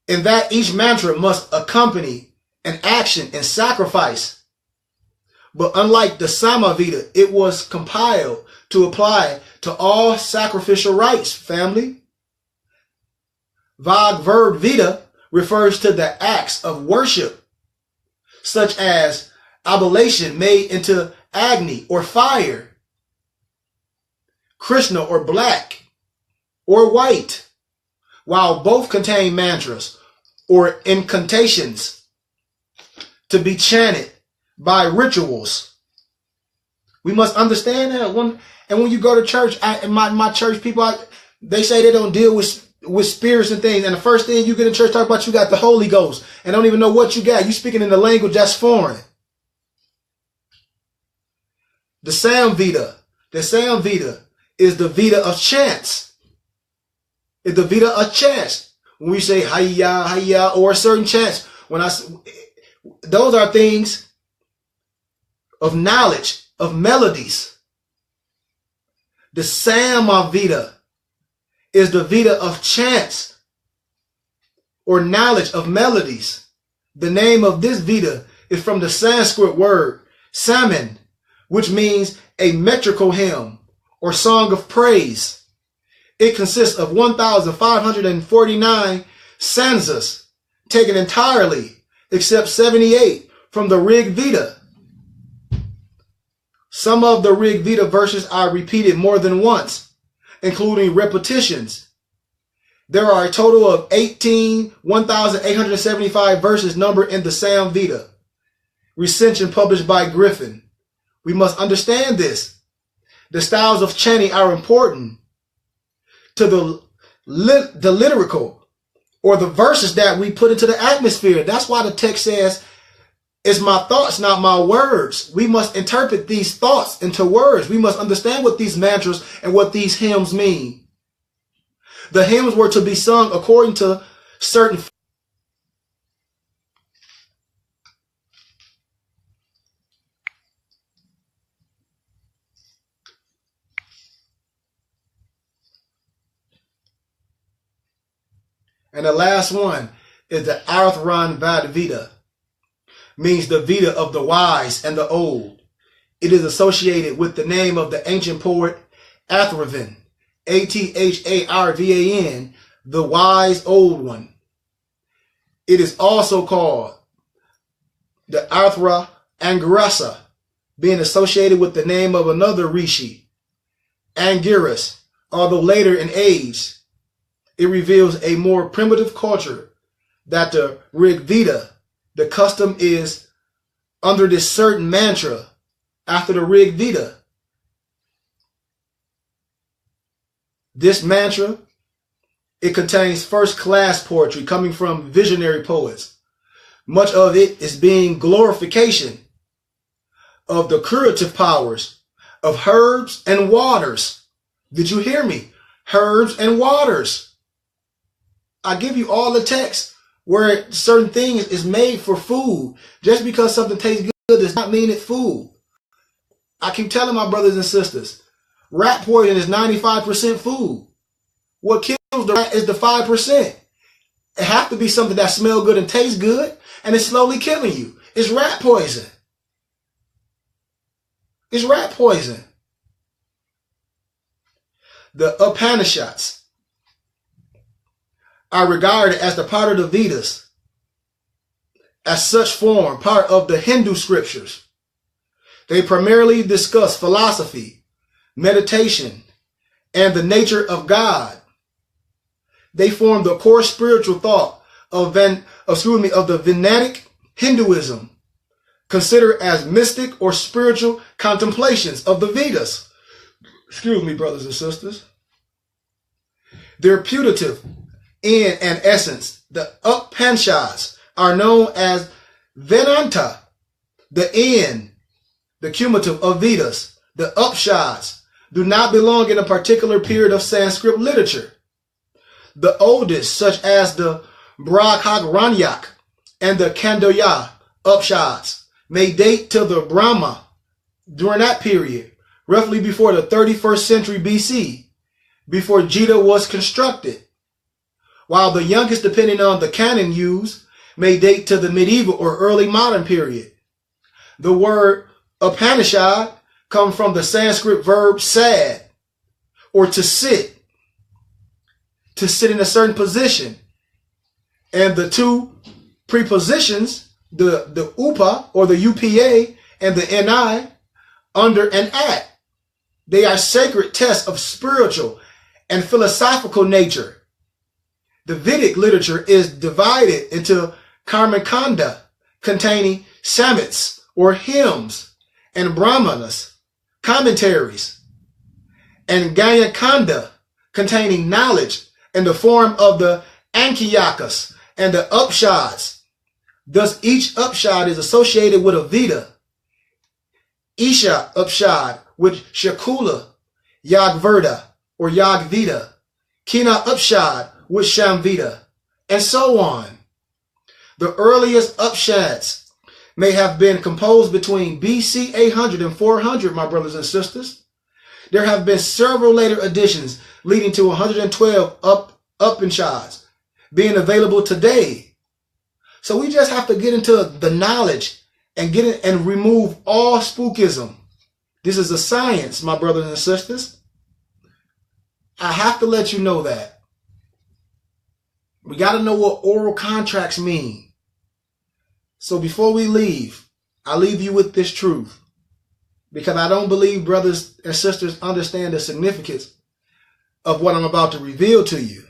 in that each mantra must accompany an action and sacrifice. But unlike the Sama Veda, it was compiled to apply to all sacrificial rites, family. Bhagavad Veda refers to the acts of worship, such as oblation made into Agni or fire, Krishna or black or white, while both contain mantras or incantations to be chanted by rituals. We must understand that. When you go to church, my church people, they say they don't deal with spirits and things, and the first thing you get in church talk about, you got the Holy Ghost, and don't even know what you got. You speaking in the language that's foreign. The Sam Veda is the Veda of chants. It's the Veda of chants. When we say Hayya, Hayya, or certain chants, those are things of knowledge, of melodies. The Sama Veda is the Veda of chants or knowledge of melodies. The name of this Veda is from the Sanskrit word saman, which means a metrical hymn or song of praise. It consists of 1,549 stanzas, taken entirely, except 78 from the Rig Veda. Some of the Rig Veda verses are repeated more than once, including repetitions. There are a total of 1,875 verses numbered in the Sam Veda, recension published by Griffin. We must understand this. The styles of chanting are important to the lyrical, or the verses that we put into the atmosphere. That's why the text says, it's my thoughts, not my words. We must interpret these thoughts into words. We must understand what these mantras and what these hymns mean. The hymns were to be sung according to certain and the last one is the Arthran Vad Veda, means the Veda of the wise and the old. It is associated with the name of the ancient poet Atharvan, Atharvan, the wise old one. It is also called the Arthra Angarasa, being associated with the name of another Rishi, Angiras, although later in age. It reveals a more primitive culture that the Rig Veda, the custom is under this certain mantra after the Rig Veda. This mantra, it contains first-class poetry coming from visionary poets. Much of it is being glorification of the curative powers of herbs and waters. Did you hear me? Herbs and waters. I give you all the text where certain things is made for food. Just because something tastes good does not mean it's food. I keep telling my brothers and sisters, rat poison is 95% food. What kills the rat is the 5%. It has to be something that smells good and tastes good, and it's slowly killing you. It's rat poison. It's rat poison. The Upanishads are regarded as the part of the Vedas, as such form part of the Hindu scriptures. They primarily discuss philosophy, meditation, and the nature of God. They form the core spiritual thought of the Vedantic Hinduism, considered as mystic or spiritual contemplations of the Vedas. Excuse me, brothers and sisters. They're putative in an essence. The Upanishads are known as Vedanta, the end, the cumulative of Vedas. The Upanishads do not belong in a particular period of Sanskrit literature. The oldest, such as the Brahmaranyak and the Khandaya Upanishads, may date to the Brahma during that period, roughly before the 31st century BC, before Gita was constructed, while the youngest, depending on the canon used, may date to the medieval or early modern period. The word Upanishad comes from the Sanskrit verb sad, or to sit in a certain position. And the two prepositions, the upa or the upa and the ni, under and at, they are sacred tests of spiritual and philosophical nature. The Vedic literature is divided into Karmakanda, containing samhits or hymns, and Brahmanas, commentaries, and Gayakanda, containing knowledge in the form of the Ankiyakas and the Upanishads. Thus, each Upanishad is associated with a Veda. Isha Upanishad with Shakula, Yagverda or Yagveda, Kina Upanishad with Shamveda, and so on. The earliest Upanishads may have been composed between BC 800 and 400, my brothers and sisters. There have been several later editions leading to 112 Upanishads being available today. So we just have to get into the knowledge and get it and remove all spookism This is a science, my brothers and sisters. I have to let you know that. We got to know what oral contracts mean. So before we leave, I leave you with this truth, because I don't believe brothers and sisters understand the significance of what I'm about to reveal to you.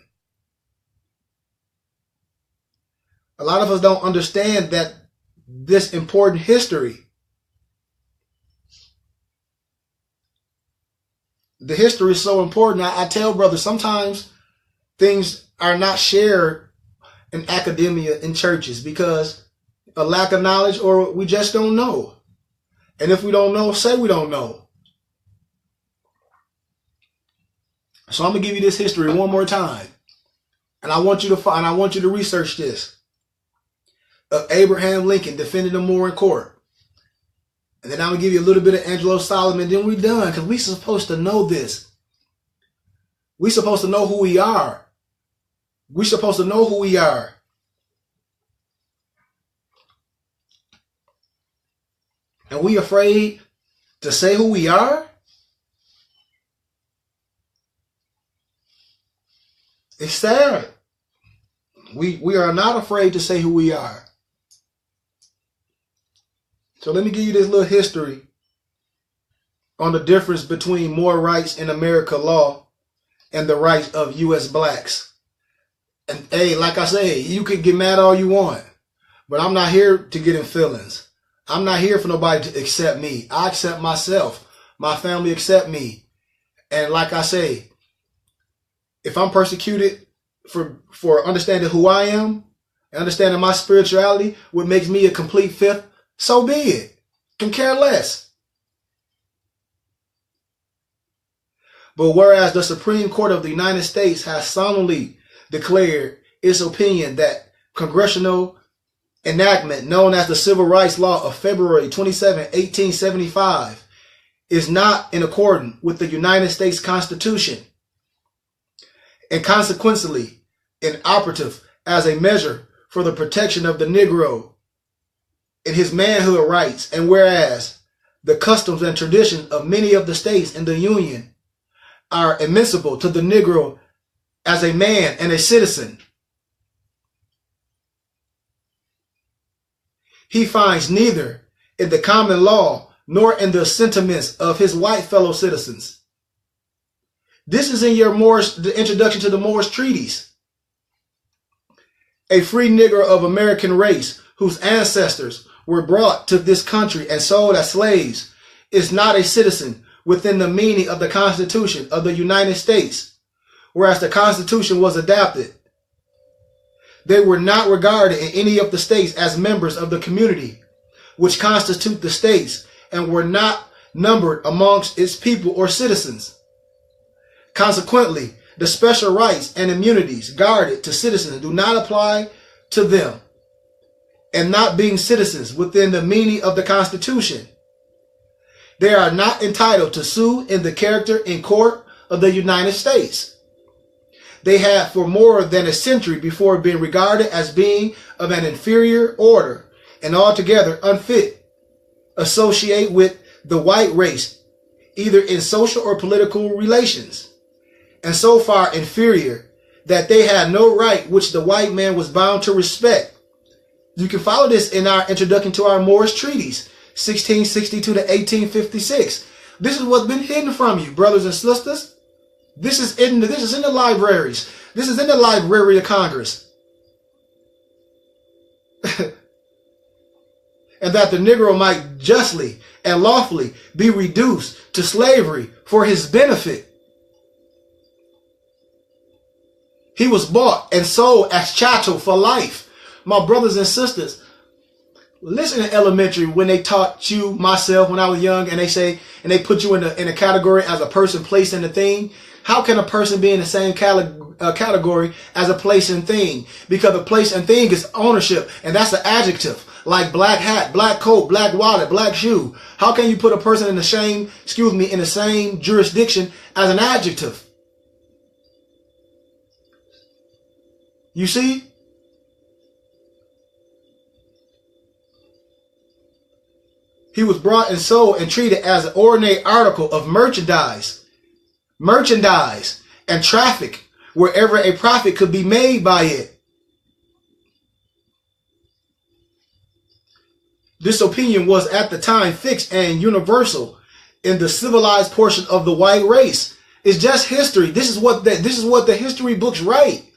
A lot of us don't understand that this important history, the history is so important. I tell brothers, sometimes things are not shared in academia, in churches, because a lack of knowledge, or we just don't know. And if we don't know, say we don't know. So I'm going to give you this history one more time. And I want you to find, I want you to research this. Abraham Lincoln defending the Moor in court. And then I'm going to give you a little bit of Angelo Solomon. Then we're done, because we're supposed to know this. We're supposed to know who we are. We're supposed to know who we are. And we afraid to say who we are? It's sad. We are not afraid to say who we are. So let me give you this little history on the difference between Moor rights in America law and the rights of U.S. blacks. And hey, like I say, you can get mad all you want, but I'm not here to get in feelings. I'm not here for nobody to accept me. I accept myself. My family accept me. And like I say, if I'm persecuted for understanding who I am and understanding my spirituality, what makes me a complete fifth, so be it. Can care less. But whereas the Supreme Court of the United States has solemnly declared its opinion that congressional enactment known as the Civil Rights Law of February 27, 1875 is not in accordance with the United States Constitution, and consequently inoperative as a measure for the protection of the Negro in his manhood rights, and whereas the customs and traditions of many of the states in the Union are admissible to the Negro as a man and a citizen, he finds neither in the common law nor in the sentiments of his white fellow citizens. This is in your the introduction to the Moorish treaties. A free Negro of American race whose ancestors were brought to this country and sold as slaves is not a citizen within the meaning of the Constitution of the United States, whereas the Constitution was adopted. They were not regarded in any of the states as members of the community which constitute the states, and were not numbered amongst its people or citizens. Consequently, the special rights and immunities guarded to citizens do not apply to them, and not being citizens within the meaning of the Constitution, they are not entitled to sue in the character in court of the United States. They have for more than a century before been regarded as being of an inferior order and altogether unfit associate with the white race, either in social or political relations, and so far inferior that they had no right which the white man was bound to respect. You can follow this in our introduction to our Moorish treaties, 1662 to 1856. This is what's been hidden from you, brothers and sisters. This is in the libraries. This is in the Library of Congress. And that the Negro might justly and lawfully be reduced to slavery for his benefit. He was bought and sold as chattel for life. My brothers and sisters, listen to elementary when they taught you, myself, when I was young, and they say, and they put you in a category as a person, place, and a thing. How can a person be in the same category as a place and thing? Because a place and thing is ownership, and that's an adjective. Like black hat, black coat, black wallet, black shoe. How can you put a person in the same, in the same jurisdiction as an adjective? You see? he was brought and sold and treated as an ordinary article of merchandise, and traffic wherever a profit could be made by it. This opinion was at the time fixed and universal in the civilized portion of the white race. It's just history. This is what the history books write.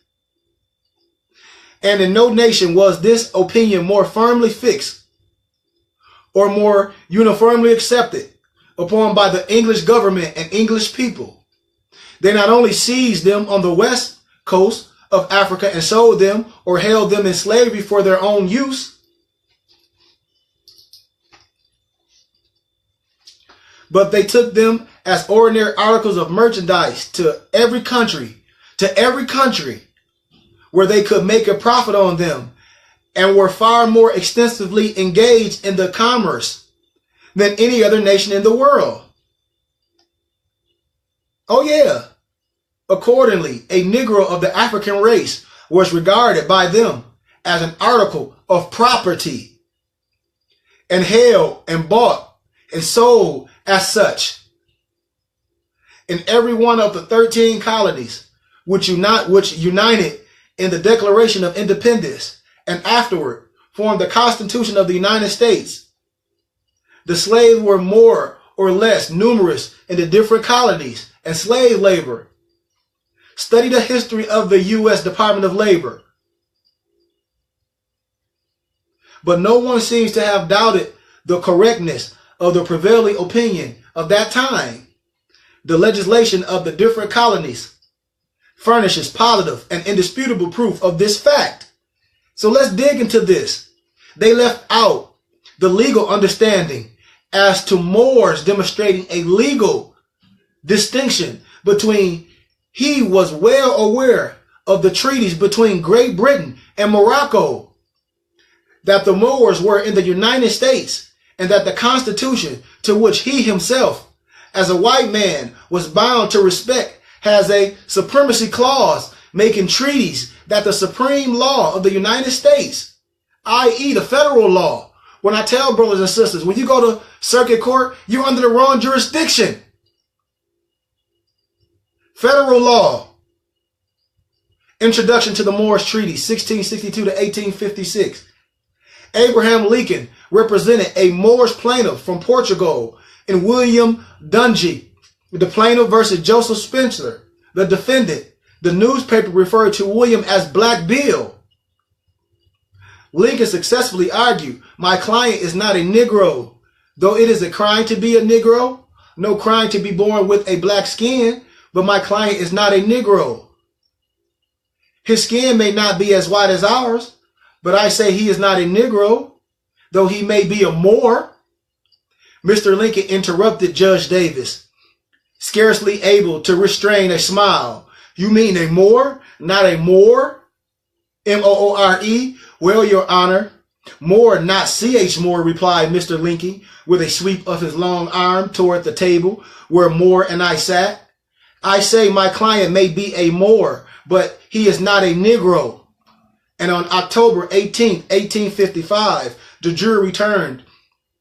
And in no nation was this opinion more firmly fixed or more uniformly accepted upon by the English government and English people. They not only seized them on the west coast of Africa and sold them or held them in slavery for their own use, but they took them as ordinary articles of merchandise to every country where they could make a profit on them, and were far more extensively engaged in the commerce than any other nation in the world. Oh yeah. Accordingly, a Negro of the African race was regarded by them as an article of property and held and bought and sold as such. In every one of the 13 colonies which united in the Declaration of Independence and afterward formed the Constitution of the United States, the slaves were more or less numerous in the different colonies, and slave labor. Study the history of the U.S. Department of Labor. But no one seems to have doubted the correctness of the prevailing opinion of that time. The legislation of the different colonies furnishes positive and indisputable proof of this fact. So let's dig into this. They left out the legal understanding as to Moors, demonstrating a legal distinction between he was well aware of the treaties between Great Britain and Morocco, that the Moors were in the United States, and that the Constitution to which he himself, as a white man, was bound to respect has a supremacy clause making treaties that the supreme law of the United States, i.e. the federal law. When I tell brothers and sisters, when you go to circuit court, you're under the wrong jurisdiction. Federal law. Introduction to the Moorish Treaty, 1662 to 1856. Abraham Lincoln represented a Moorish plaintiff from Portugal in William Dungy. The plaintiff versus Joseph Spencer, the defendant. The newspaper referred to William as Black Bill. Lincoln successfully argued, my client is not a Negro. Though it is a crime to be a Negro, no crime to be born with a black skin, but my client is not a Negro. His skin may not be as white as ours, but I say he is not a Negro, though he may be a Moor. Mr. Lincoln interrupted Judge Davis, scarcely able to restrain a smile. You mean a Moor, not a Moor? M-O-O-R-E? Well, Your Honor, Moor, not C.H. Moore, replied Mr. Lincoln with a sweep of his long arm toward the table where Moore and I sat. I say my client may be a Moor, but he is not a Negro. And on October 18, 1855, the jury returned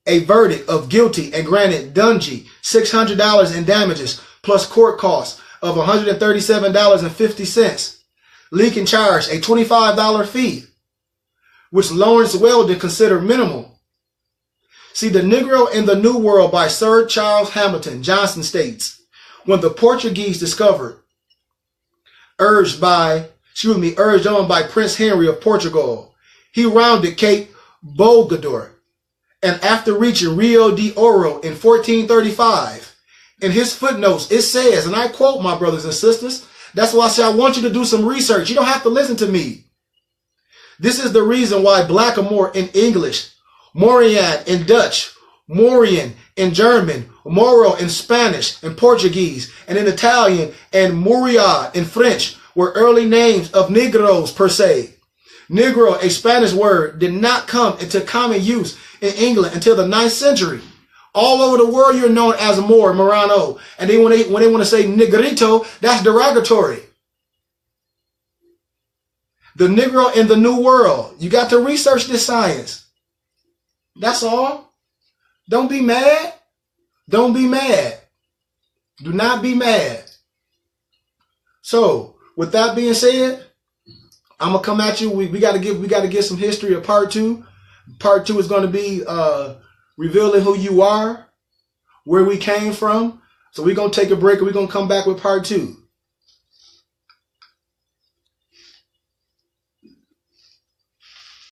a verdict of guilty and granted Dungy $600 in damages plus court costs of $137.50. Lincoln charged a $25 fee, which Lawrence Weldon considered minimal. See, The Negro in the New World by Sir Charles Hamilton Johnson states, when the Portuguese discovered, urged on by Prince Henry of Portugal, he rounded Cape Bogador, and after reaching Rio de Oro in 1435, in his footnotes, it says, and I quote, my brothers and sisters, that's why I say I want you to do some research. You don't have to listen to me. This is the reason why Blackamoor in English, Morian in Dutch, Morian in German, Moro in Spanish and Portuguese, and in Italian, and Muria in French were early names of Negroes per se. Negro, a Spanish word, did not come into common use in England until the 9th century. All over the world, you're known as Moor, Morano. And then when they want to say Negrito, that's derogatory. The Negro in the New World. You got to research this science. That's all. Don't be mad. Don't be mad. Do not be mad. So, with that being said, I'm gonna come at you. We gotta get some history of part 2. Part 2 is gonna be revealing who you are, where we came from. So we're gonna take a break and we're gonna come back with part 2.